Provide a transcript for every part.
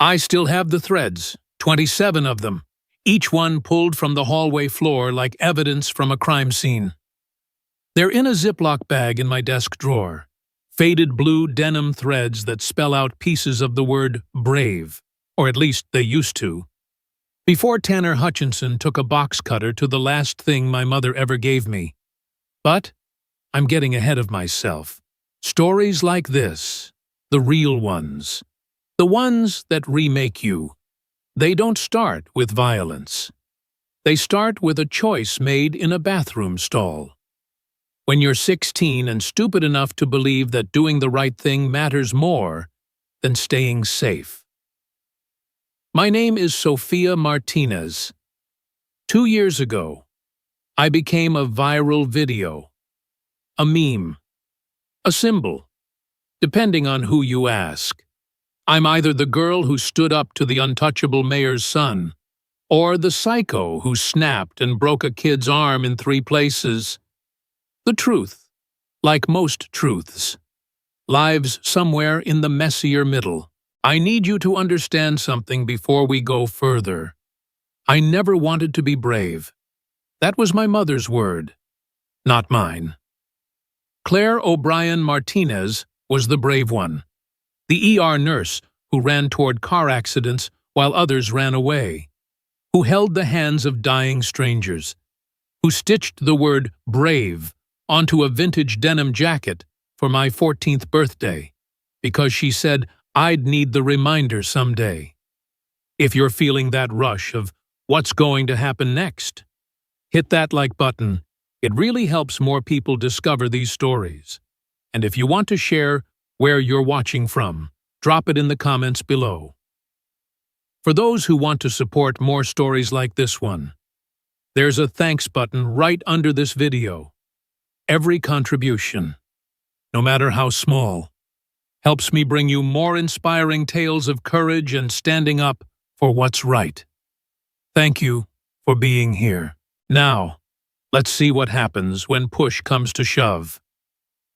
I still have the threads, 27 of them, each one pulled from the hallway floor like evidence from a crime scene. They're in a Ziploc bag in my desk drawer, faded blue denim threads that spell out pieces of the word brave, or at least they used to. Before Tanner Hutchinson took a box cutter to the last thing my mother ever gave me. But I'm getting ahead of myself. Stories like this, the real ones, the ones that remake you, they don't start with violence. They start with a choice made in a bathroom stall. When you're 16 and stupid enough to believe that doing the right thing matters more than staying safe. My name is Sophia Martinez. 2 years ago, I became a viral video, a meme, a symbol, depending on who you ask. I'm either the girl who stood up to the untouchable mayor's son, or the psycho who snapped and broke a kid's arm in 3 places. The truth, like most truths, lives somewhere in the messier middle. I need you to understand something before we go further. I never wanted to be brave. That was my mother's word, not mine. Claire O'Brien Martinez was the brave one, the ER nurse who ran toward car accidents while others ran away, who held the hands of dying strangers, who stitched the word brave onto a vintage denim jacket for my 14th birthday, because she said I'd need the reminder someday. If you're feeling that rush of what's going to happen next, hit that like button. It really helps more people discover these stories. And if you want to share where you're watching from, drop it in the comments below. For those who want to support more stories like this one, there's a thanks button right under this video. Every contribution, no matter how small, helps me bring you more inspiring tales of courage and standing up for what's right. Thank you for being here. Now, let's see what happens when push comes to shove.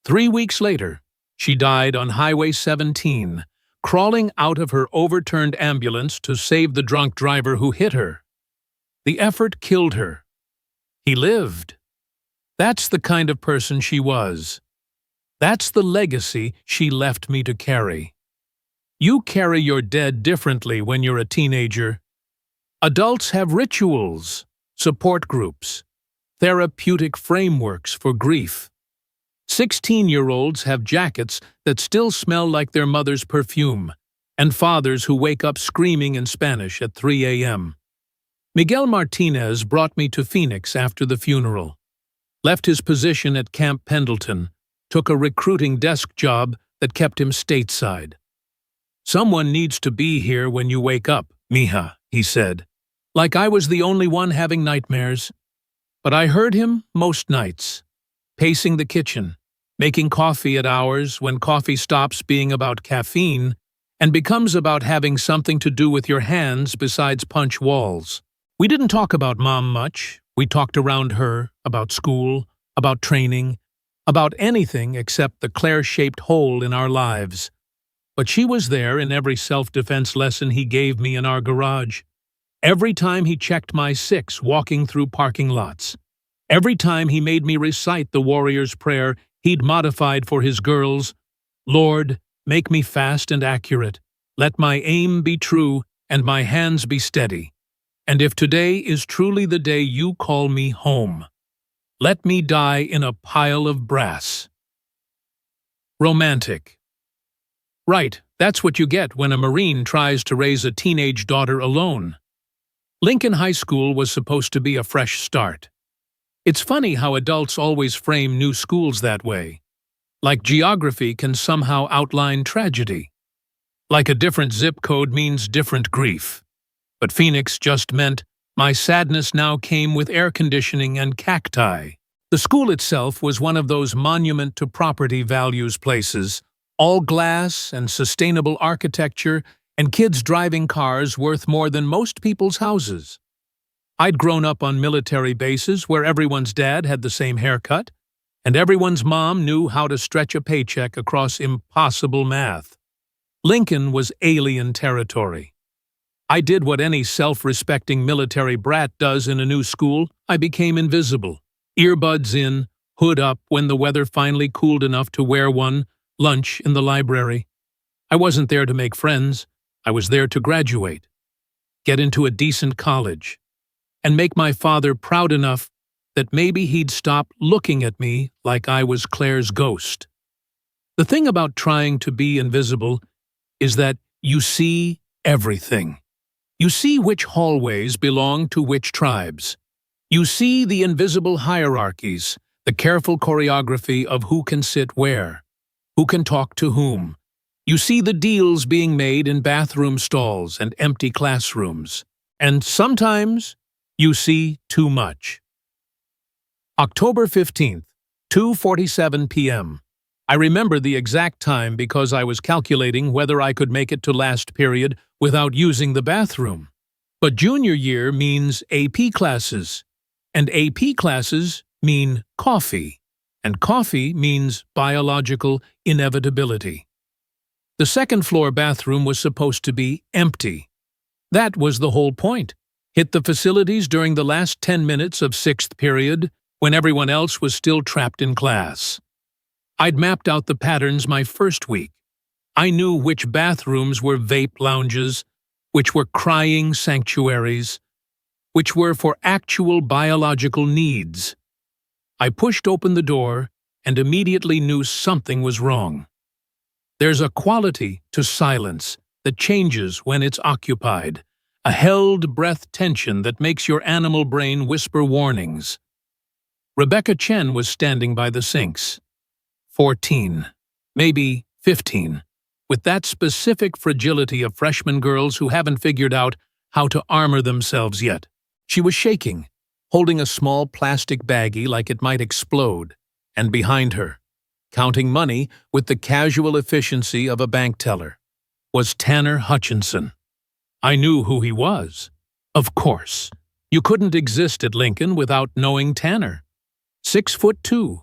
3 weeks later, she died on Highway 17, crawling out of her overturned ambulance to save the drunk driver who hit her. The effort killed her. He lived. That's the kind of person she was. That's the legacy she left me to carry. You carry your dead differently when you're a teenager. Adults have rituals, support groups, therapeutic frameworks for grief. 16-year-olds have jackets that still smell like their mother's perfume, and fathers who wake up screaming in Spanish at 3 a.m. Miguel Martinez brought me to Phoenix after the funeral, left his position at Camp Pendleton, took a recruiting desk job that kept him stateside. "Someone needs to be here when you wake up, mija," he said, like I was the only one having nightmares. But I heard him most nights, pacing the kitchen, making coffee at hours when coffee stops being about caffeine and becomes about having something to do with your hands besides punch walls. We didn't talk about Mom much. We talked around her, about school, about training, about anything except the Claire-shaped hole in our lives. But she was there in every self-defense lesson he gave me in our garage. Every time he checked my 6 walking through parking lots. Every time he made me recite the warrior's prayer he'd modified for his girls. "Lord, make me fast and accurate. Let my aim be true and my hands be steady. And if today is truly the day you call me home, let me die in a pile of brass." Romantic. Right, that's what you get when a Marine tries to raise a teenage daughter alone. Lincoln High School was supposed to be a fresh start. It's funny how adults always frame new schools that way. Like geography can somehow outline tragedy. Like a different zip code means different grief. But Phoenix just meant my sadness now came with air conditioning and cacti. The school itself was one of those monument to property values places, all glass and sustainable architecture and kids driving cars worth more than most people's houses. I'd grown up on military bases where everyone's dad had the same haircut, and everyone's mom knew how to stretch a paycheck across impossible math. Lincoln was alien territory. I did what any self-respecting military brat does in a new school. I became invisible. Earbuds in, hood up when the weather finally cooled enough to wear one, lunch in the library. I wasn't there to make friends. I was there to graduate, get into a decent college, and make my father proud enough that maybe he'd stop looking at me like I was Claire's ghost. The thing about trying to be invisible is that you see everything. You see which hallways belong to which tribes. You see the invisible hierarchies, the careful choreography of who can sit where, who can talk to whom. You see the deals being made in bathroom stalls and empty classrooms. And sometimes you see too much. October 15th, 2:47 p.m. I remember the exact time because I was calculating whether I could make it to last period without using the bathroom. But junior year means AP classes, and AP classes mean coffee, and coffee means biological inevitability. The second-floor bathroom was supposed to be empty. That was the whole point. Hit the facilities during the last 10 minutes of sixth period, when everyone else was still trapped in class. I'd mapped out the patterns my first week. I knew which bathrooms were vape lounges, which were crying sanctuaries, which were for actual biological needs. I pushed open the door and immediately knew something was wrong. There's a quality to silence that changes when it's occupied, a held breath tension that makes your animal brain whisper warnings. Rebecca Chen was standing by the sinks. 14, maybe 15, with that specific fragility of freshman girls who haven't figured out how to armor themselves yet. She was shaking, holding a small plastic baggie like it might explode, and behind her, counting money with the casual efficiency of a bank teller, was Tanner Hutchinson. I knew who he was. Of course. You couldn't exist at Lincoln without knowing Tanner. 6'2",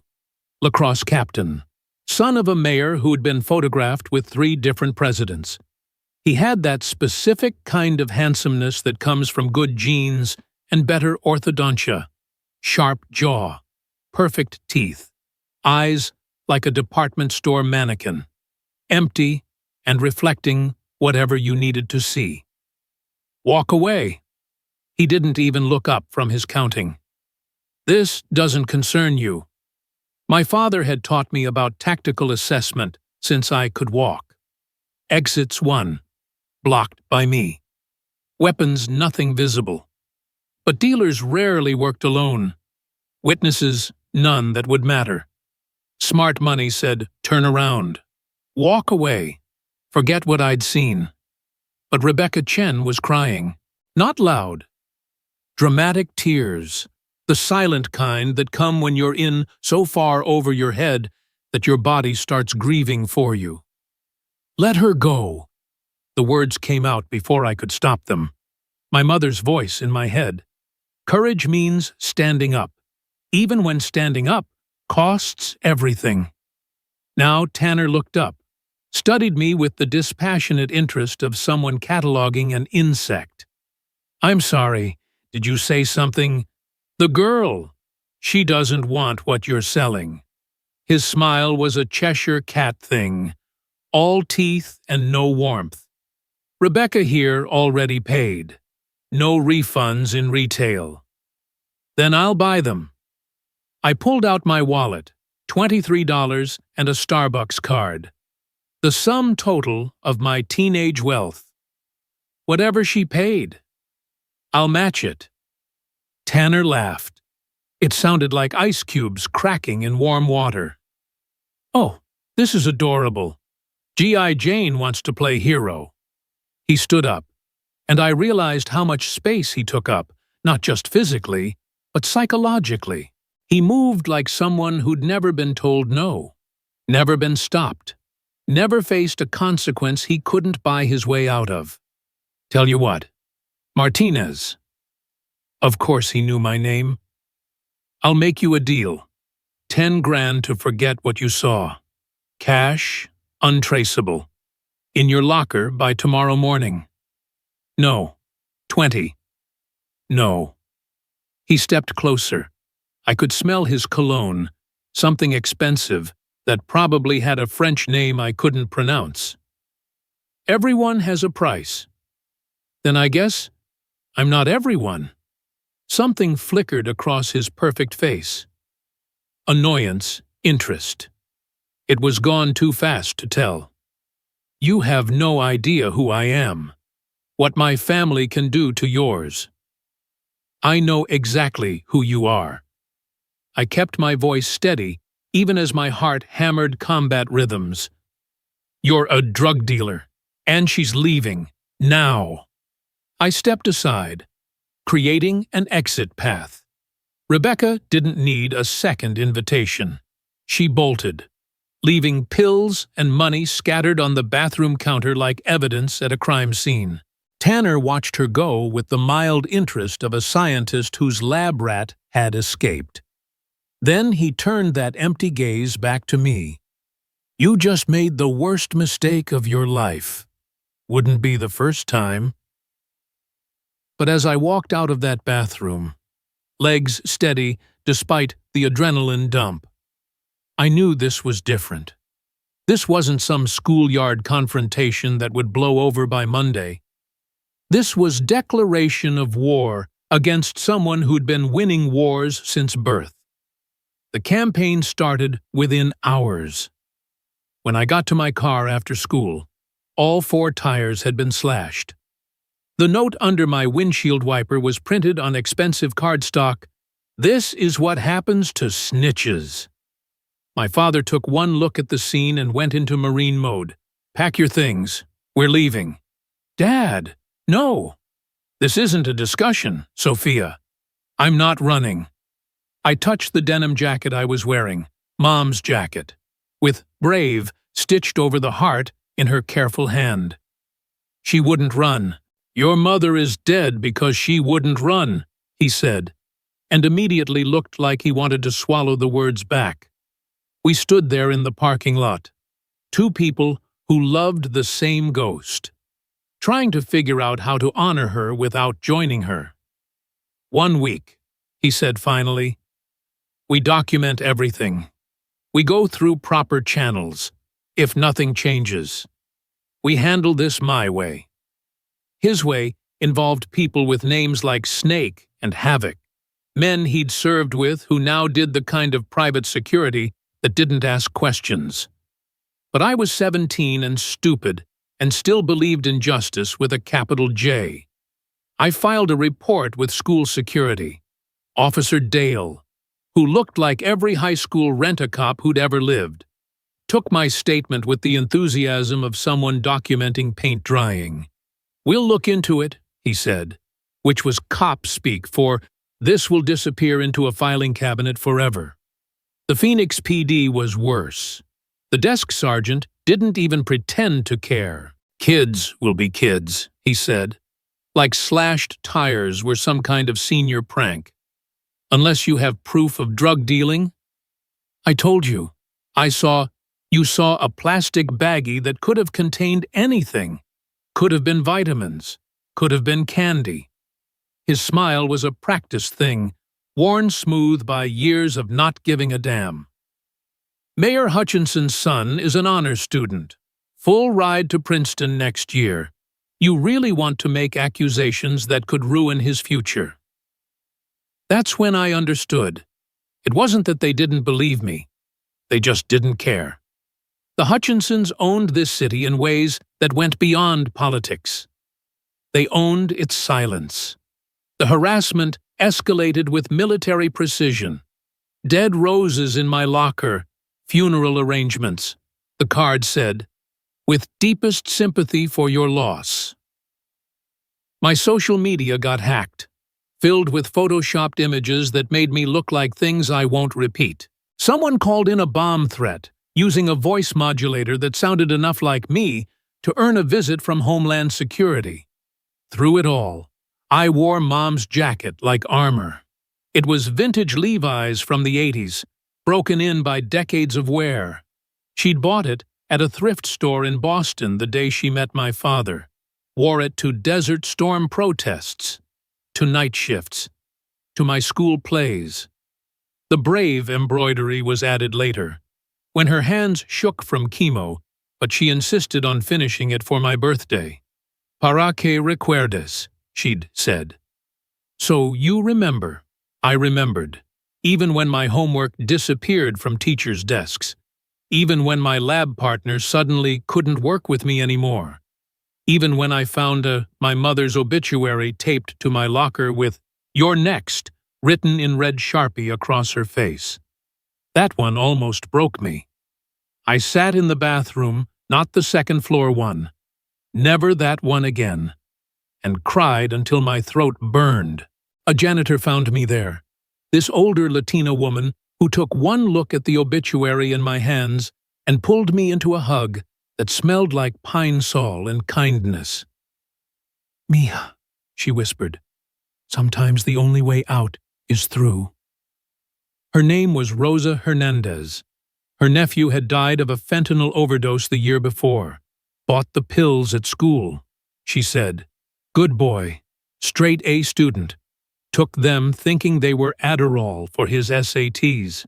lacrosse captain, son of a mayor who'd been photographed with 3 different presidents. He had that specific kind of handsomeness that comes from good genes and better orthodontia, sharp jaw, perfect teeth, eyes like a department store mannequin, empty and reflecting whatever you needed to see. Walk away. He didn't even look up from his counting. This doesn't concern you. My father had taught me about tactical assessment since I could walk. Exits 1, blocked by me. Weapons nothing visible. But dealers rarely worked alone. Witnesses none that would matter. Smart money said, turn around. Walk away. Forget what I'd seen. But Rebecca Chen was crying. Not loud. Dramatic tears. The silent kind that come when you're in so far over your head that your body starts grieving for you. Let her go. The words came out before I could stop them. My mother's voice in my head. Courage means standing up, even when standing up costs everything. Now Tanner looked up, studied me with the dispassionate interest of someone cataloging an insect. I'm sorry, did you say something? The girl. She doesn't want what you're selling. His smile was a Cheshire cat thing. All teeth and no warmth. Rebecca here already paid. No refunds in retail. Then I'll buy them. I pulled out my wallet, $23 and a Starbucks card. The sum total of my teenage wealth. Whatever she paid. I'll match it. Tanner laughed. It sounded like ice cubes cracking in warm water. Oh, this is adorable. G.I. Jane wants to play hero. He stood up, and I realized how much space he took up, not just physically, but psychologically. He moved like someone who'd never been told no, never been stopped, never faced a consequence he couldn't buy his way out of. Tell you what, Martinez. Of course he knew my name. I'll make you a deal. 10 grand to forget what you saw. Cash, untraceable. In your locker by tomorrow morning. No, 20. No. He stepped closer. I could smell his cologne, something expensive that probably had a French name I couldn't pronounce. Everyone has a price. Then I guess I'm not everyone. Something flickered across his perfect face. Annoyance, interest. It was gone too fast to tell. You have no idea who I am, what my family can do to yours. I know exactly who you are. I kept my voice steady, even as my heart hammered combat rhythms. You're a drug dealer, and she's leaving, now. I stepped aside, creating an exit path. Rebecca didn't need a second invitation. She bolted, leaving pills and money scattered on the bathroom counter like evidence at a crime scene. Tanner watched her go with the mild interest of a scientist whose lab rat had escaped. Then he turned that empty gaze back to me. You just made the worst mistake of your life. Wouldn't be the first time. But as I walked out of that bathroom, legs steady despite the adrenaline dump, I knew this was different. This wasn't some schoolyard confrontation that would blow over by Monday. This was declaration of war against someone who'd been winning wars since birth. The campaign started within hours. When I got to my car after school, all 4 tires had been slashed. The note under my windshield wiper was printed on expensive cardstock, "This is what happens to snitches." My father took one look at the scene and went into Marine mode. "Pack your things. We're leaving." "Dad, no. This isn't a discussion, Sophia. I'm not running." I touched the denim jacket I was wearing, Mom's jacket, with "Brave" stitched over the heart in her careful hand. She wouldn't run. "Your mother is dead because she wouldn't run," he said, and immediately looked like he wanted to swallow the words back. We stood there in the parking lot, 2 people who loved the same ghost, trying to figure out how to honor her without joining her. 1 week, he said finally. We document everything. We go through proper channels, if nothing changes. We handle this my way. His way involved people with names like Snake and Havoc, men he'd served with who now did the kind of private security that didn't ask questions. But I was 17 and stupid and still believed in justice with a capital J. I filed a report with school security. Officer Dale, who looked like every high school rent-a-cop who'd ever lived, took my statement with the enthusiasm of someone documenting paint drying. "We'll look into it," he said, which was cop speak for "this will disappear into a filing cabinet forever." The Phoenix PD was worse. The desk sergeant didn't even pretend to care. "Kids will be kids," he said, like slashed tires were some kind of senior prank. "Unless you have proof of drug dealing." "I told you. You saw a plastic baggie that could have contained anything. Could have been vitamins. Could have been candy." His smile was a practice thing, worn smooth by years of not giving a damn. "Mayor Hutchinson's son is an honor student. Full ride to Princeton next year. You really want to make accusations that could ruin his future." That's when I understood. It wasn't that they didn't believe me. They just didn't care. The Hutchinsons owned this city in ways that went beyond politics. They owned its silence. The harassment escalated with military precision. Dead roses in my locker, funeral arrangements. The card said, "With deepest sympathy for your loss." My social media got hacked, filled with photoshopped images that made me look like things I won't repeat. Someone called in a bomb threat, using a voice modulator that sounded enough like me to earn a visit from Homeland Security. Through it all, I wore Mom's jacket like armor. It was vintage Levi's from the 80s, broken in by decades of wear. She'd bought it at a thrift store in Boston the day she met my father. wore it to Desert Storm protests, to night shifts, to my school plays. The brave embroidery was added later, when her hands shook from chemo, but she insisted on finishing it for my birthday. "Para que recuerdes," she'd said. So you remember. I remembered, even when my homework disappeared from teachers' desks, even when my lab partner suddenly couldn't work with me anymore, even when I found my mother's obituary taped to my locker with "You're next" written in red Sharpie across her face. That one almost broke me. I sat in the bathroom, not the second-floor one, never that one again, and cried until my throat burned. A janitor found me there, this older Latina woman who took one look at the obituary in my hands and pulled me into a hug that smelled like pine sol and kindness. "Mija," she whispered, "sometimes the only way out is through." Her name was Rosa Hernandez. Her nephew had died of a fentanyl overdose the year before. "Bought the pills at school," she said. "Good boy, straight A student. Took them thinking they were Adderall for his SATs.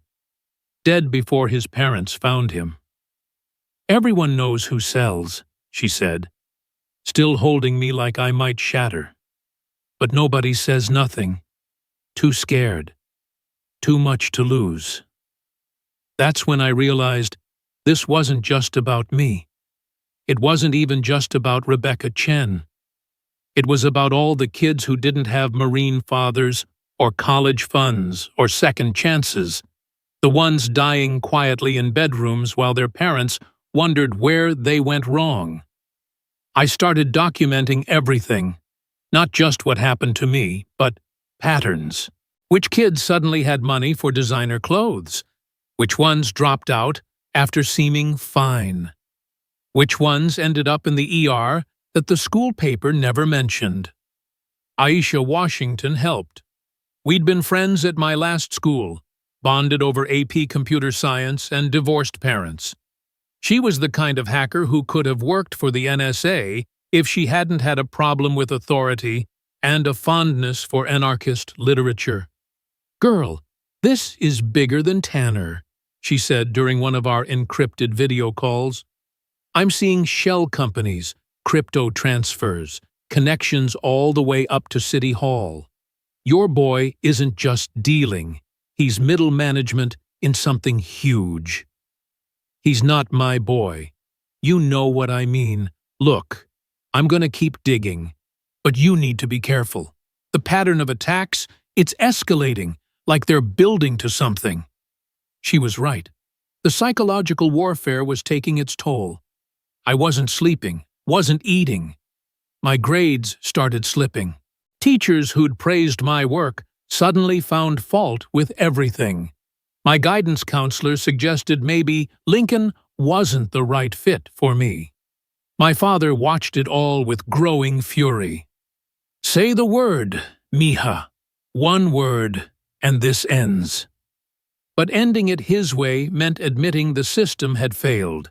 Dead before his parents found him." "Everyone knows who sells," she said, still holding me like I might shatter. "But nobody says nothing. Too scared. Too much to lose." That's when I realized this wasn't just about me. It wasn't even just about Rebecca Chen. It was about all the kids who didn't have Marine fathers or college funds or second chances, the ones dying quietly in bedrooms while their parents wondered where they went wrong. I started documenting everything, not just what happened to me, but patterns. Which kids suddenly had money for designer clothes? Which ones dropped out after seeming fine? Which ones ended up in the ER that the school paper never mentioned? Aisha Washington helped. We'd been friends at my last school, bonded over AP computer science and divorced parents. She was the kind of hacker who could have worked for the NSA if she hadn't had a problem with authority and a fondness for anarchist literature. "Girl, this is bigger than Tanner," she said during one of our encrypted video calls. "I'm seeing shell companies, crypto transfers, connections all the way up to City Hall. Your boy isn't just dealing, he's middle management in something huge." "He's not my boy. You know what I mean. Look, I'm gonna keep digging, but you need to be careful. The pattern of attacks, it's escalating, like they're building to something." She was right. The psychological warfare was taking its toll. I wasn't sleeping, wasn't eating. My grades started slipping. Teachers who'd praised my work suddenly found fault with everything. My guidance counselor suggested maybe Lincoln wasn't the right fit for me. My father watched it all with growing fury. "Say the word, Mija. One word, and this ends." But ending it his way meant admitting the system had failed,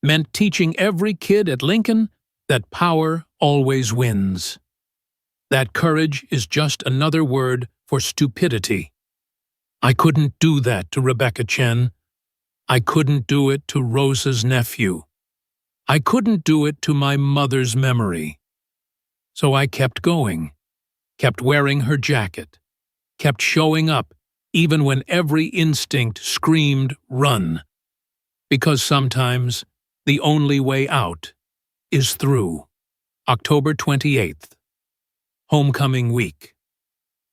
meant teaching every kid at Lincoln that power always wins. That courage is just another word for stupidity. I couldn't do that to Rebecca Chen. I couldn't do it to Rosa's nephew. I couldn't do it to my mother's memory. So I kept going, kept wearing her jacket, kept showing up even when every instinct screamed run. Because sometimes the only way out is through. October 28th. Homecoming week.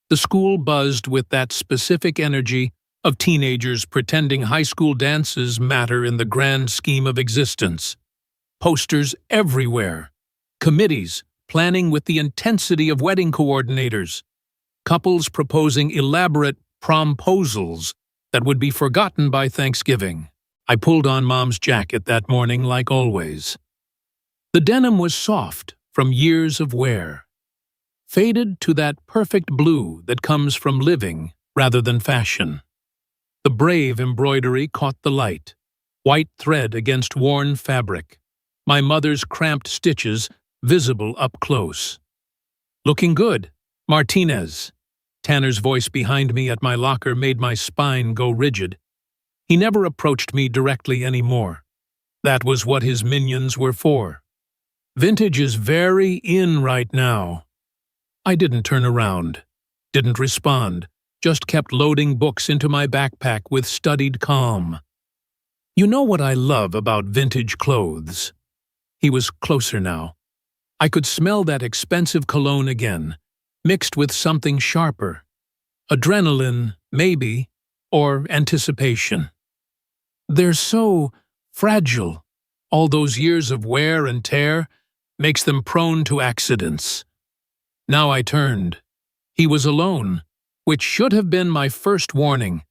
The school buzzed with that specific energy of teenagers pretending high school dances matter in the grand scheme of existence. Posters everywhere. Committees planning with the intensity of wedding coordinators. Couples proposing elaborate promposals that would be forgotten by Thanksgiving. I pulled on Mom's jacket that morning like always. The denim was soft from years of wear, faded to that perfect blue that comes from living rather than fashion. The brave embroidery caught the light, white thread against worn fabric. My mother's cramped stitches visible up close. "Looking good, Martinez." Tanner's voice behind me at my locker made my spine go rigid. He never approached me directly anymore. That was what his minions were for. Vintage is very in right now. I didn't turn around, didn't respond, just kept loading books into my backpack with studied calm. "You know what I love about vintage clothes?" He was closer now. I could smell that expensive cologne again, mixed with something sharper. Adrenaline, maybe, or anticipation. "They're so fragile. All those years of wear and tear makes them prone to accidents." Now I turned. He was alone, which should have been my first warning.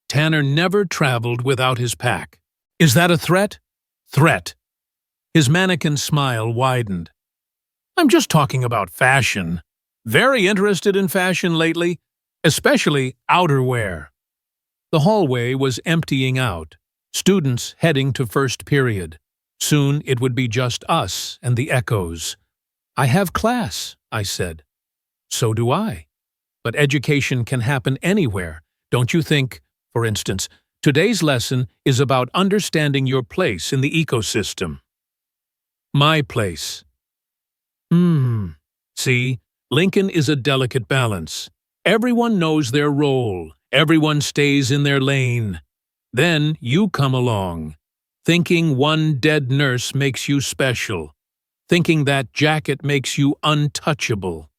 Tanner never traveled without his pack. "Is that a threat?" "Threat." His mannequin smile widened. "I'm just talking about fashion. Very interested in fashion lately, especially outerwear." The hallway was emptying out, students heading to first period. Soon it would be just us and the echoes. "I have class," I said. "So do I. But education can happen anywhere, don't you think? For instance, today's lesson is about understanding your place in the ecosystem." My place. See, Lincoln is a delicate balance. Everyone knows their role. Everyone stays in their lane. Then you come along, thinking one dead nurse makes you special, thinking that jacket makes you untouchable.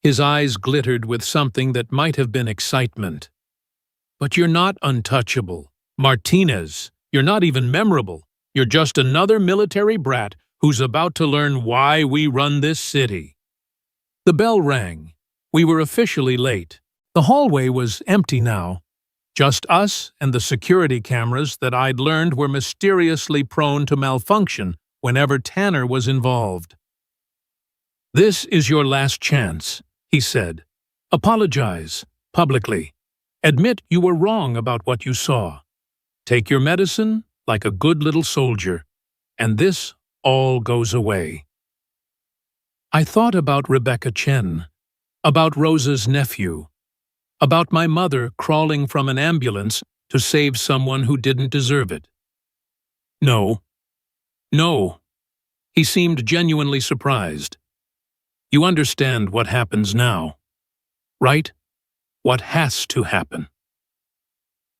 His eyes glittered with something that might have been excitement. "But you're not untouchable. Martinez, you're not even memorable. You're just another military brat who's about to learn why we run this city." The bell rang. We were officially late. The hallway was empty now. Just us and the security cameras that I'd learned were mysteriously prone to malfunction whenever Tanner was involved. "This is your last chance," he said. "Apologize, publicly. Admit you were wrong about what you saw. Take your medicine like a good little soldier, and this all goes away." I thought about Rebecca Chen, about Rosa's nephew, about my mother crawling from an ambulance to save someone who didn't deserve it. "No. No." He seemed genuinely surprised. "You understand what happens now, right? What has to happen."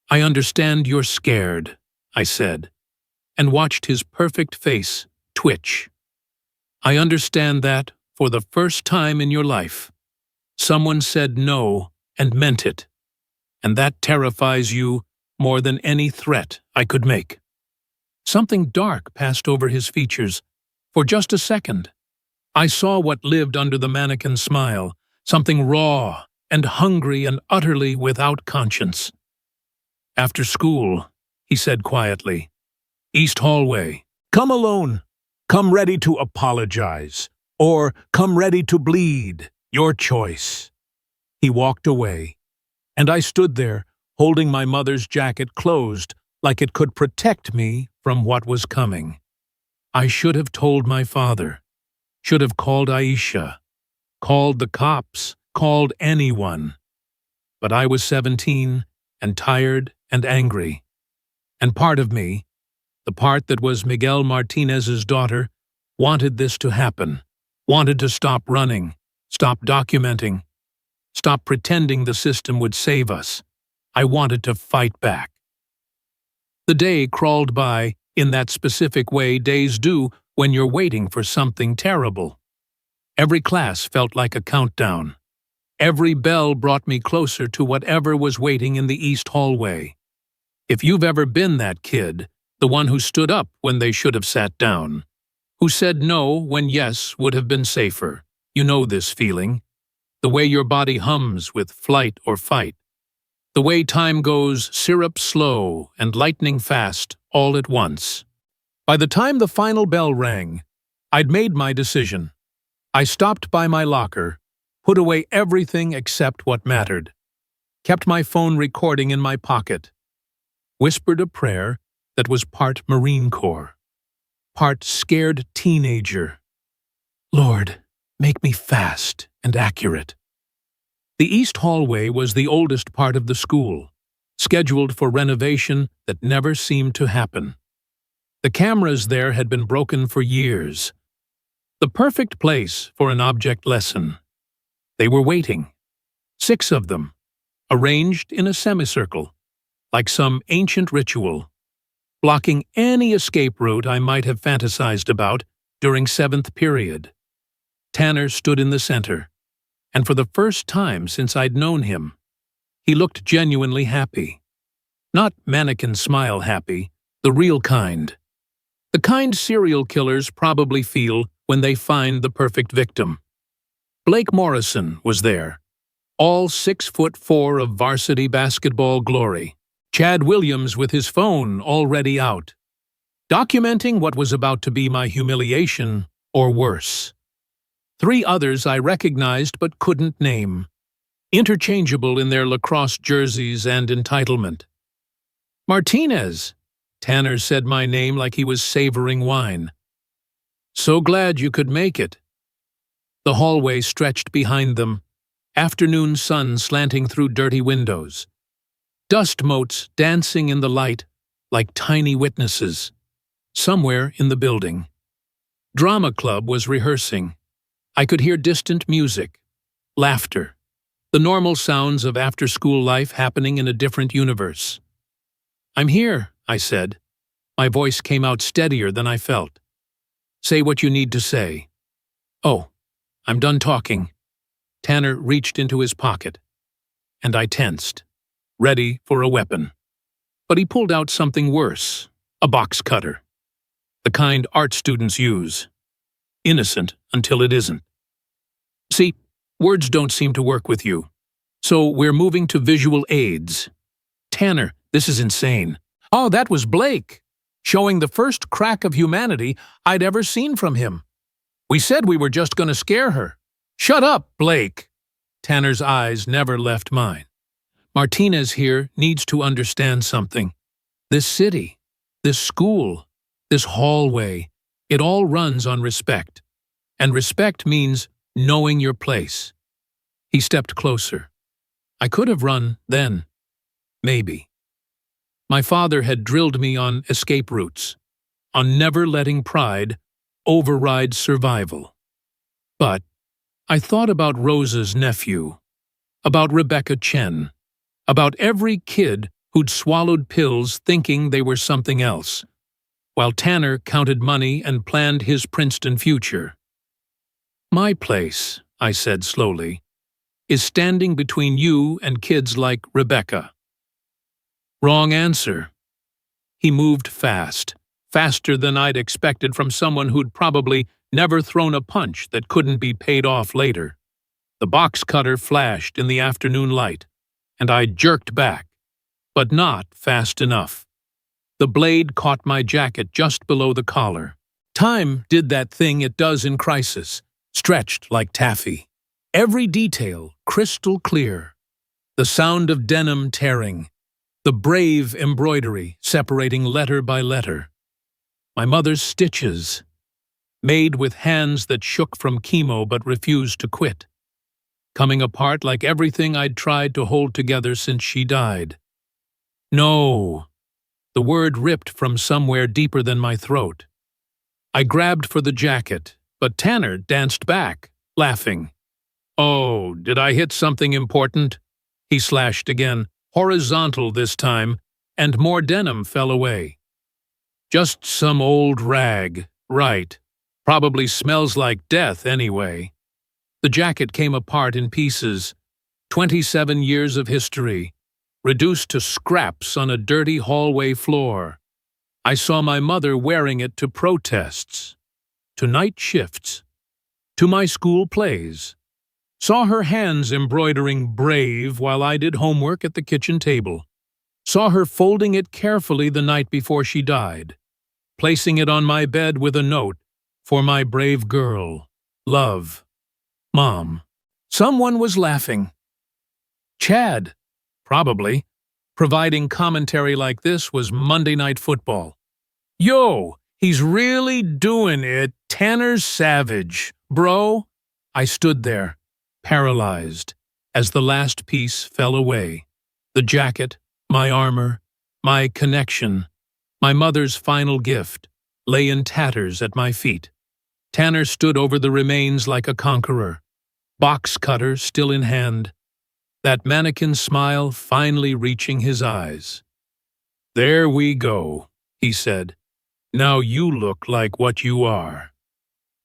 "I understand you're scared," I said, and watched his perfect face twitch. "I understand that, for the first time in your life, someone said no and meant it, and that terrifies you more than any threat I could make." Something dark passed over his features. For just a second, I saw what lived under the mannequin's smile, something raw and hungry and utterly without conscience. "After school," he said quietly. "East hallway. Come alone. Come ready to apologize. Or come ready to bleed. Your choice." He walked away, and I stood there, holding my mother's jacket closed like it could protect me from what was coming. I should have told my father, should have called Aisha, called the cops, called anyone. But I was 17 and tired and angry. And part of me, the part that was Miguel Martinez's daughter, wanted this to happen, wanted to stop running, stop documenting, stop pretending the system would save us. I wanted to fight back. The day crawled by in that specific way days do when you're waiting for something terrible. Every class felt like a countdown. Every bell brought me closer to whatever was waiting in the east hallway. If you've ever been that kid, the one who stood up when they should have sat down, who said no when yes would have been safer, you know this feeling. The way your body hums with flight or fight. The way time goes syrup slow and lightning fast all at once. By the time the final bell rang, I'd made my decision. I stopped by my locker, put away everything except what mattered, kept my phone recording in my pocket, whispered a prayer that was part Marine Corps, part scared teenager. make me fast and accurate. The east hallway was the oldest part of the school, scheduled for renovation that never seemed to happen. The cameras there had been broken for years. The perfect place for an object lesson. They were waiting. 6 of them, arranged in a semicircle, like some ancient ritual, blocking any escape route I might have fantasized about during 7th period. Tanner stood in the center, and for the first time since I'd known him, he looked genuinely happy. Not mannequin smile happy, the real kind. The kind serial killers probably feel when they find the perfect victim. Blake Morrison was there, all 6'4" of varsity basketball glory. Chad Williams with his phone already out, documenting what was about to be my humiliation, or worse. 3 others I recognized but couldn't name, interchangeable in their lacrosse jerseys and entitlement. Martinez, Tanner said my name like he was savoring wine. So glad you could make it. The hallway stretched behind them, afternoon sun slanting through dirty windows. Dust motes dancing in the light like tiny witnesses. Somewhere in the building. Drama club was rehearsing. I could hear distant music, laughter, the normal sounds of after-school life happening in a different universe. "I'm here," I said. My voice came out steadier than I felt. "Say what you need to say." "Oh, I'm done talking." Tanner reached into his pocket, and I tensed, ready for a weapon. But he pulled out something worse, a box cutter. The kind art students use. Innocent until it isn't. "See, words don't seem to work with you. So we're moving to visual aids." "Tanner, this is insane." "Oh, that was Blake, showing the first crack of humanity I'd ever seen from him. We said we were just going to scare her." "Shut up, Blake." Tanner's eyes never left mine. "Martinez here needs to understand something. This city, this school, this hallway, it all runs on respect. And respect means knowing your place." He stepped closer. I could have run then. Maybe. My father had drilled me on escape routes, on never letting pride override survival. But I thought about Rosa's nephew, about Rebecca Chen, about every kid who'd swallowed pills thinking they were something else, while Tanner counted money and planned his Princeton future. "My place," I said slowly, "is standing between you and kids like Rebecca." "Wrong answer." He moved fast, faster than I'd expected from someone who'd probably never thrown a punch that couldn't be paid off later. The box cutter flashed in the afternoon light, and I jerked back, but not fast enough. The blade caught my jacket just below the collar. Time did that thing it does in crisis, stretched like taffy. Every detail crystal clear. The sound of denim tearing, the brave embroidery separating letter by letter. My mother's stitches, made with hands that shook from chemo but refused to quit, coming apart like everything I'd tried to hold together since she died. "No." The word ripped from somewhere deeper than my throat. I grabbed for the jacket, but Tanner danced back, laughing. "Oh, did I hit something important?" He slashed again, horizontal this time, and more denim fell away. "Just some old rag, right. Probably smells like death anyway." The jacket came apart in pieces. 27 years of history, reduced to scraps on a dirty hallway floor. I saw my mother wearing it to protests, to night shifts, to my school plays. Saw her hands embroidering brave while I did homework at the kitchen table. Saw her folding it carefully the night before she died, placing it on my bed with a note, "For my brave girl. Love. Mom." Someone was laughing. Chad, probably. Providing commentary like this was Monday Night Football. "Yo, he's really doing it. Tanner's savage, bro." I stood there, paralyzed, as the last piece fell away. The jacket, my armor, my connection, my mother's final gift, lay in tatters at my feet. Tanner stood over the remains like a conqueror, box cutter still in hand, that mannequin smile finally reaching his eyes. "There we go," he said. "Now you look like what you are.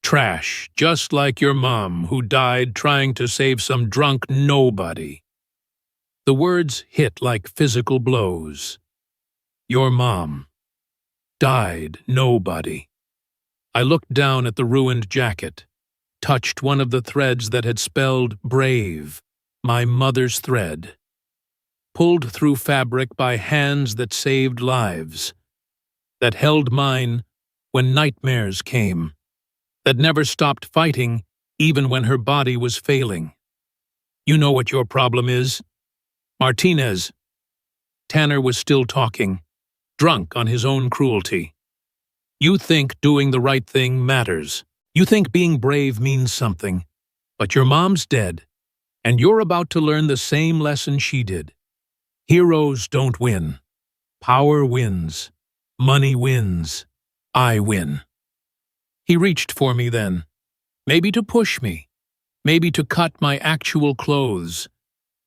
Trash, just like your mom who died trying to save some drunk nobody." The words hit like physical blows. Your mom died nobody. I looked down at the ruined jacket, touched one of the threads that had spelled brave, my mother's thread. Pulled through fabric by hands that saved lives, that held mine when nightmares came, that never stopped fighting even when her body was failing. "You know what your problem is, Martinez." Tanner was still talking, drunk on his own cruelty. "You think doing the right thing matters. You think being brave means something. But your mom's dead, and you're about to learn the same lesson she did. Heroes don't win. Power wins. Money wins. I win." He reached for me then, maybe to push me, maybe to cut my actual clothes,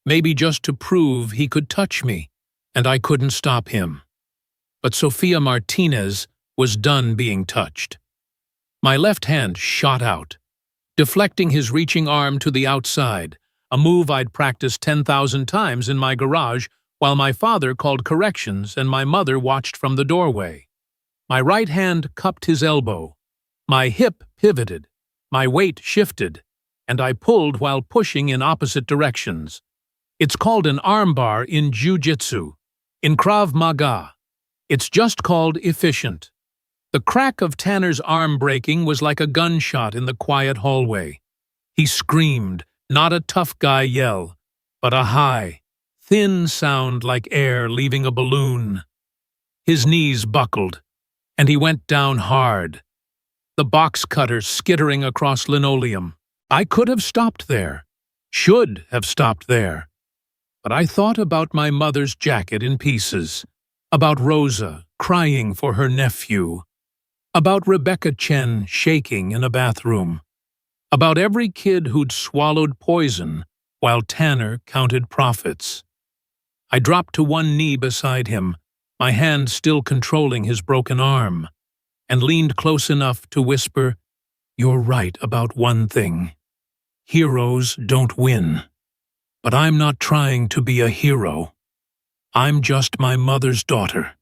maybe just to prove he could touch me, and I couldn't stop him. But Sofia Martinez was done being touched. My left hand shot out, deflecting his reaching arm to the outside, a move I'd practiced 10,000 times in my garage while my father called corrections and my mother watched from the doorway. My right hand cupped his elbow. My hip pivoted, my weight shifted, and I pulled while pushing in opposite directions. It's called an armbar in jiu-jitsu. In Krav Maga, it's just called efficient. The crack of Tanner's arm breaking was like a gunshot in the quiet hallway. He screamed, not a tough guy yell, but a high, thin sound like air leaving a balloon. His knees buckled, and he went down hard, the box cutter skittering across linoleum. I could have stopped there, should have stopped there. But I thought about my mother's jacket in pieces, about Rosa crying for her nephew, about Rebecca Chen shaking in a bathroom, about every kid who'd swallowed poison while Tanner counted profits. I dropped to one knee beside him, my hand still controlling his broken arm, and leaned close enough to whisper, "You're right about one thing. Heroes don't win. But I'm not trying to be a hero. I'm just my mother's daughter.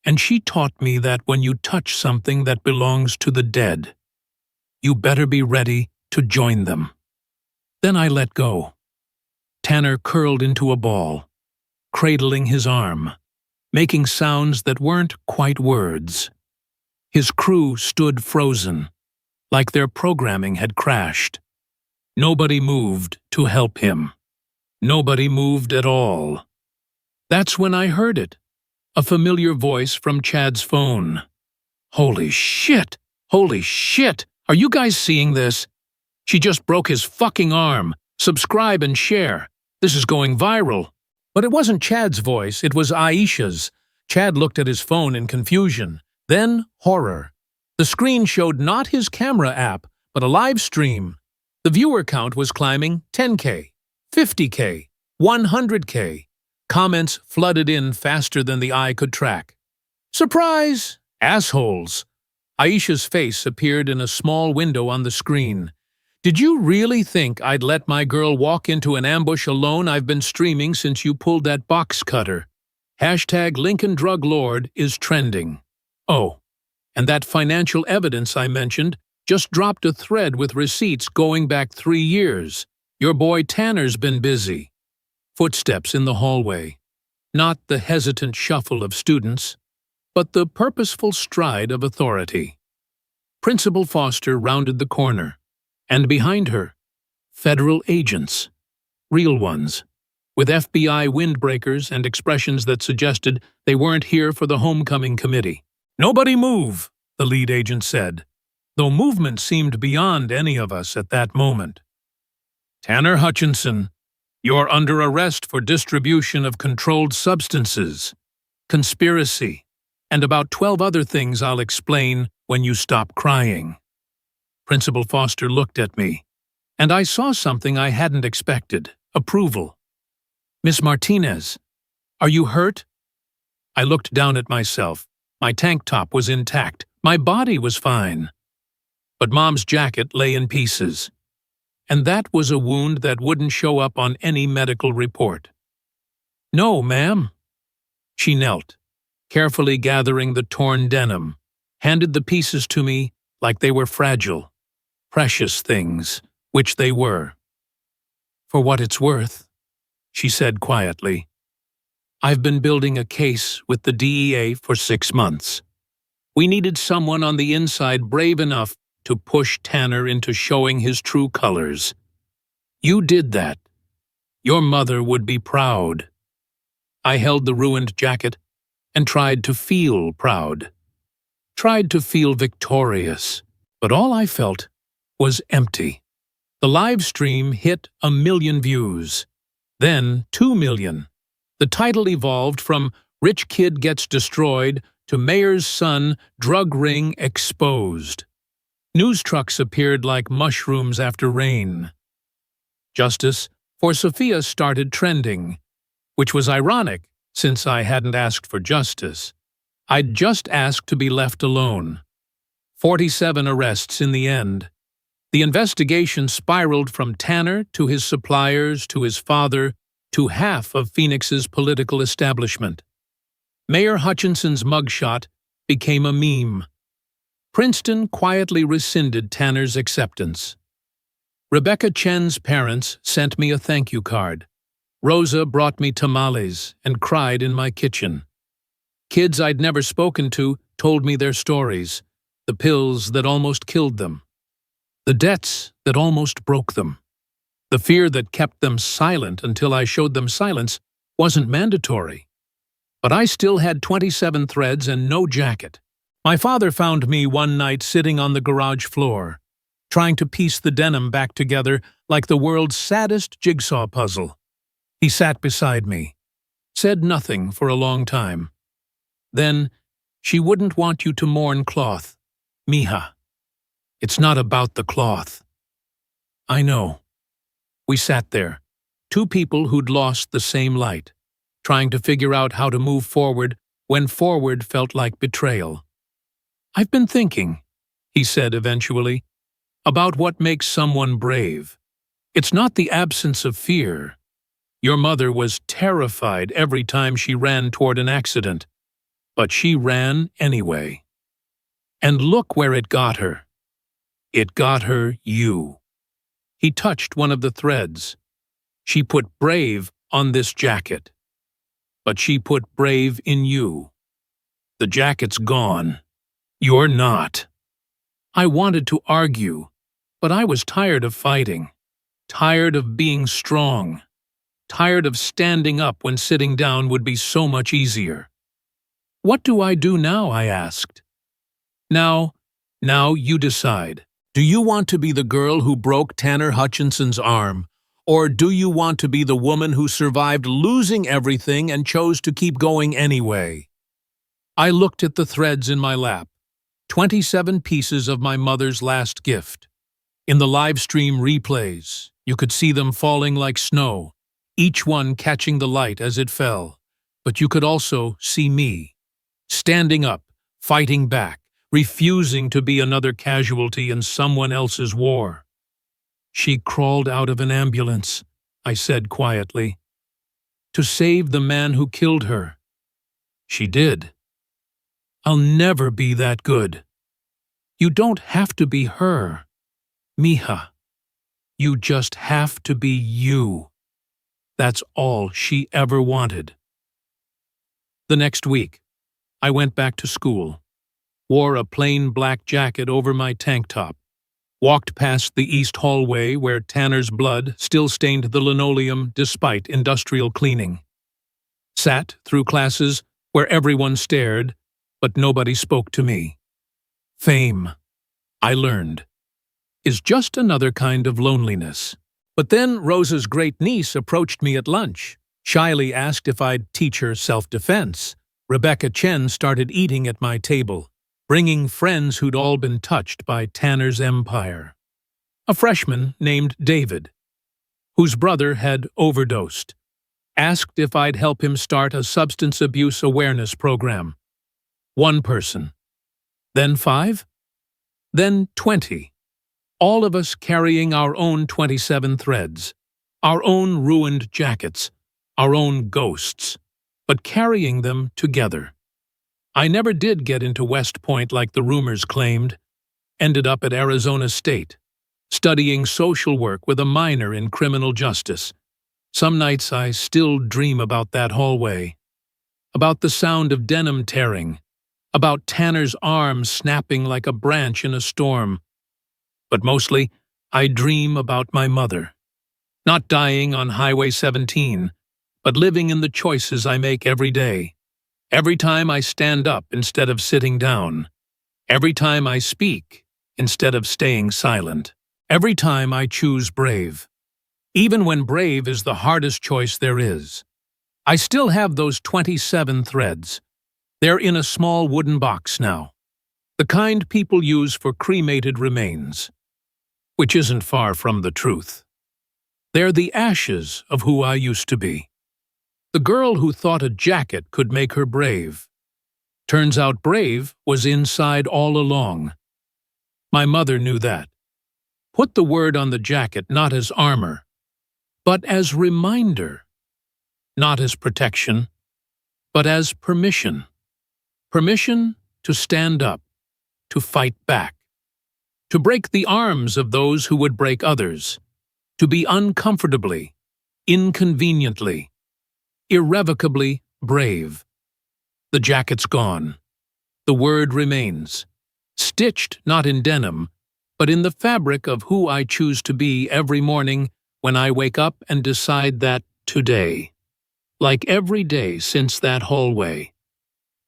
And she taught me that when you touch something that belongs to the dead, you better be ready to join them." Then I let go. Tanner curled into a ball, cradling his arm, making sounds that weren't quite words. His crew stood frozen, like their programming had crashed. Nobody moved to help him. Nobody moved at all. That's when I heard it, a familiar voice from Chad's phone. "Holy shit! Holy shit! Are you guys seeing this? She just broke his fucking arm. Subscribe and share. This is going viral." But it wasn't Chad's voice, it was Aisha's. Chad looked at his phone in confusion. Then horror. The screen showed not his camera app, but a live stream. The viewer count was climbing 10K, 50K, 100K. Comments flooded in faster than the eye could track. "Surprise! Assholes!" Aisha's face appeared in a small window on the screen. "Did you really think I'd let my girl walk into an ambush alone? I've been streaming since you pulled that box cutter. Hashtag Lincoln Drug Lord is trending. Oh, and that financial evidence I mentioned just dropped a thread with receipts going back 3 years. Your boy Tanner's been busy." Footsteps in the hallway. Not the hesitant shuffle of students, but the purposeful stride of authority. Principal Foster rounded the corner, and behind her, federal agents. Real ones, with FBI windbreakers and expressions that suggested they weren't here for the homecoming committee. "Nobody move," the lead agent said, though movement seemed beyond any of us at that moment. Tanner Hutchinson, you're under arrest for distribution of controlled substances, conspiracy, and about 12 other things I'll explain when you stop crying." Principal Foster looked at me, and I saw something I hadn't expected: approval. "Miss Martinez, are you hurt?" I looked down at myself. My tank top was intact. My body was fine. But Mom's jacket lay in pieces. And that was a wound that wouldn't show up on any medical report. "No, ma'am." She knelt, carefully gathering the torn denim, handed the pieces to me like they were fragile, precious things, which they were. "For what it's worth," she said quietly, "I've been building a case with the DEA for 6 months. We needed someone on the inside brave enough to push Tanner into showing his true colors. You did that. Your mother would be proud." I held the ruined jacket and tried to feel proud. Tried to feel victorious. But all I felt was empty. The live stream hit 1 million views. Then 2 million. The title evolved from "Rich Kid Gets Destroyed" to "Mayor's Son, Drug Ring Exposed." News trucks appeared like mushrooms after rain. Justice for Sophia started trending, which was ironic since I hadn't asked for justice. I'd just asked to be left alone. 47 arrests in the end. The investigation spiraled from Tanner to his suppliers to his father to half of Phoenix's political establishment. Mayor Hutchinson's mugshot became a meme. Princeton quietly rescinded Tanner's acceptance. Rebecca Chen's parents sent me a thank you card. Rosa brought me tamales and cried in my kitchen. Kids I'd never spoken to told me their stories, the pills that almost killed them, the debts that almost broke them. The fear that kept them silent until I showed them silence wasn't mandatory. But I still had 27 threads and no jacket. My father found me one night sitting on the garage floor, trying to piece the denim back together like the world's saddest jigsaw puzzle. He sat beside me, said nothing for a long time. Then, "She wouldn't want you to mourn cloth, mija. It's not about the cloth." I know. We sat there, 2 people who'd lost the same light, trying to figure out how to move forward when forward felt like betrayal. "I've been thinking," he said eventually, "about what makes someone brave. It's not the absence of fear. Your mother was terrified every time she ran toward an accident, but she ran anyway. And look where it got her. It got her you." He touched one of the threads. "She put brave on this jacket. But she put brave in you. The jacket's gone. You're not." I wanted to argue, but I was tired of fighting, tired of being strong, tired of standing up when sitting down would be so much easier. "What do I do now?" I asked. Now you decide. Do you want to be the girl who broke Tanner Hutchinson's arm, or do you want to be the woman who survived losing everything and chose to keep going anyway? I looked at the threads in my lap. 27 pieces of my mother's last gift. In the live stream replays, you could see them falling like snow, each one catching the light as it fell. But you could also see me, standing up, fighting back, refusing to be another casualty in someone else's war. "She crawled out of an ambulance," I said quietly, "to save the man who killed her. She did. I'll never be that good. You don't have to be her, mija. You just have to be you. That's all she ever wanted." The next week, I went back to school, wore a plain black jacket over my tank top, walked past the east hallway where Tanner's blood still stained the linoleum despite industrial cleaning, sat through classes where everyone stared, but nobody spoke to me. Fame, I learned, is just another kind of loneliness. But then Rosa's great niece approached me at lunch, shyly asked if I'd teach her self-defense. Rebecca Chen started eating at my table, bringing friends who'd all been touched by Tanner's empire. A freshman named David, whose brother had overdosed, asked if I'd help him start a substance abuse awareness program. One person. Then 5? Then 20. All of us carrying our own 27 threads, our own ruined jackets, our own ghosts, but carrying them together. I never did get into West Point like the rumors claimed. Ended up at Arizona State, studying social work with a minor in criminal justice. Some nights I still dream about that hallway, about the sound of denim tearing, about Tanner's arm snapping like a branch in a storm. But mostly, I dream about my mother. Not dying on Highway 17, but living in the choices I make every day. Every time I stand up instead of sitting down. Every time I speak instead of staying silent. Every time I choose brave. Even when brave is the hardest choice there is. I still have those 27 threads. They're in a small wooden box now. The kind people use for cremated remains. Which isn't far from the truth. They're the ashes of who I used to be. The girl who thought a jacket could make her brave. Turns out brave was inside all along. My mother knew that. Put the word on the jacket not as armor, but as reminder. Not as protection, but as permission. Permission to stand up, to fight back. To break the arms of those who would break others. To be uncomfortably, inconveniently, irrevocably brave. The jacket's gone. The word remains. Stitched not in denim, but in the fabric of who I choose to be every morning when I wake up and decide that today, like every day since that hallway,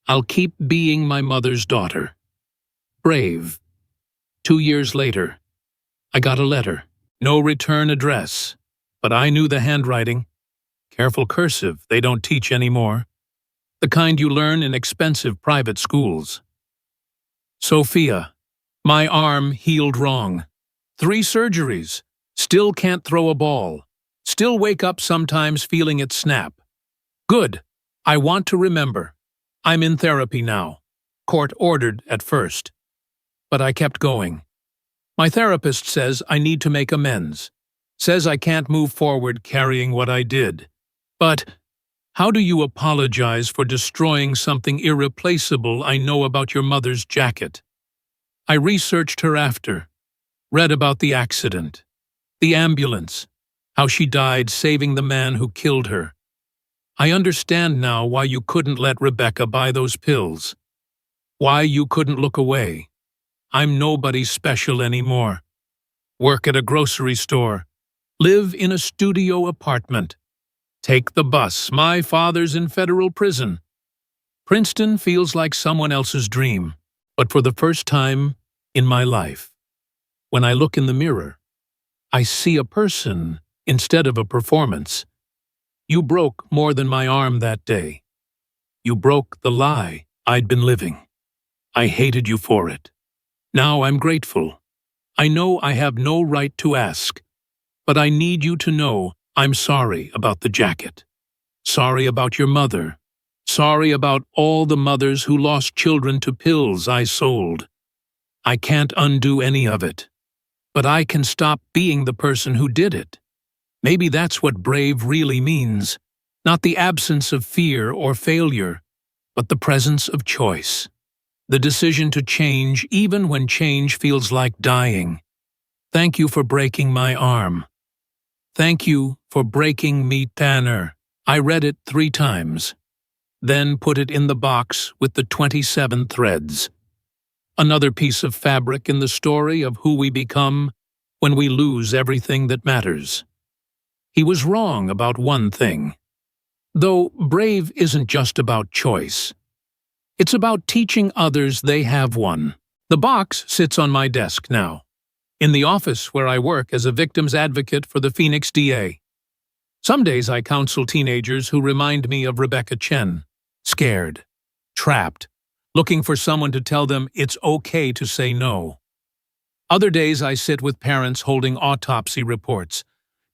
I'll keep being my mother's daughter. Brave. 2 years later, I got a letter. No return address, but I knew the handwriting. Careful cursive they don't teach anymore. The kind you learn in expensive private schools. Sophia, my arm healed wrong. 3 surgeries. Still can't throw a ball. Still wake up sometimes feeling it snap. Good. I want to remember. I'm in therapy now. Court ordered at first. But I kept going. My therapist says I need to make amends. Says I can't move forward carrying what I did. But how do you apologize for destroying something irreplaceable I know about your mother's jacket? I researched her after. Read about the accident. The ambulance. How she died saving the man who killed her. I understand now why you couldn't let Rebecca buy those pills. Why you couldn't look away. I'm nobody special anymore. Work at a grocery store. Live in a studio apartment. Take the bus. My father's in federal prison. Princeton feels like someone else's dream, but for the first time in my life, when I look in the mirror, I see a person instead of a performance. You broke more than my arm that day. You broke the lie I'd been living. I hated you for it. Now I'm grateful. I know I have no right to ask, but I need you to know I'm sorry about the jacket. Sorry about your mother. Sorry about all the mothers who lost children to pills I sold. I can't undo any of it, but I can stop being the person who did it. Maybe that's what brave really means. Not the absence of fear or failure, but the presence of choice. The decision to change even when change feels like dying. Thank you for breaking my arm. Thank you for breaking me, Tanner. I read it 3 times. Then put it in the box with the 27 threads. Another piece of fabric in the story of who we become when we lose everything that matters. He was wrong about one thing. Though brave isn't just about choice. It's about teaching others they have one. The box sits on my desk now, in the office where I work as a victim's advocate for the Phoenix DA. Some days I counsel teenagers who remind me of Rebecca Chen, scared, trapped, looking for someone to tell them it's okay to say no. Other days I sit with parents holding autopsy reports,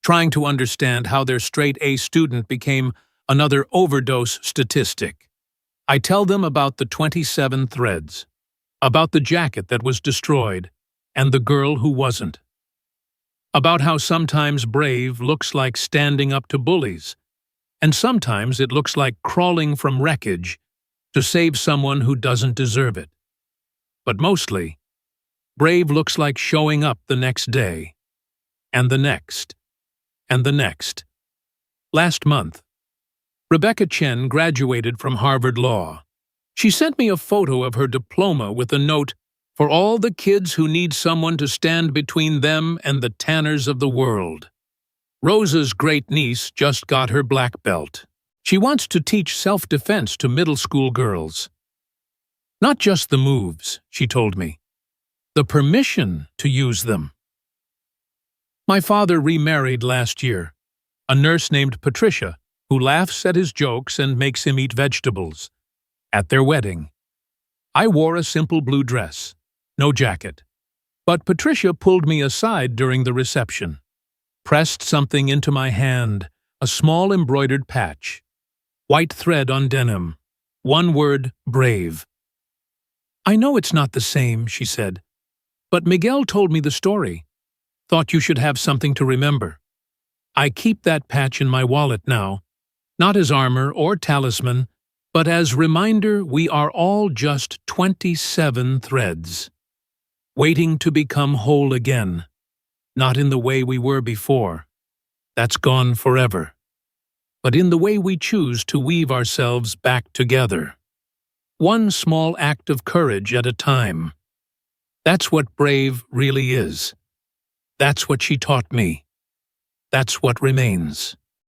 trying to understand how their straight-A student became another overdose statistic. I tell them about the 27 threads, about the jacket that was destroyed, and the girl who wasn't. About how sometimes brave looks like standing up to bullies, and sometimes it looks like crawling from wreckage to save someone who doesn't deserve it. But mostly, brave looks like showing up the next day, and the next, and the next. Last month, Rebecca Chen graduated from Harvard Law. She sent me a photo of her diploma with a note, "For all the kids who need someone to stand between them and the Tanners of the world." Rosa's great-niece just got her black belt. She wants to teach self-defense to middle school girls. Not just the moves, she told me. The permission to use them. My father remarried last year, a nurse named Patricia, who laughs at his jokes and makes him eat vegetables. At their wedding, I wore a simple blue dress, no jacket. But Patricia pulled me aside during the reception, pressed something into my hand, a small embroidered patch, white thread on denim, one word, brave. "I know it's not the same," she said, "but Miguel told me the story. Thought you should have something to remember. I keep that patch in my wallet now, not as armor or talisman, but as reminder we are all just 27 threads, waiting to become whole again, not in the way we were before. That's gone forever. But in the way we choose to weave ourselves back together. One small act of courage at a time. That's what brave really is. That's what she taught me. That's what remains."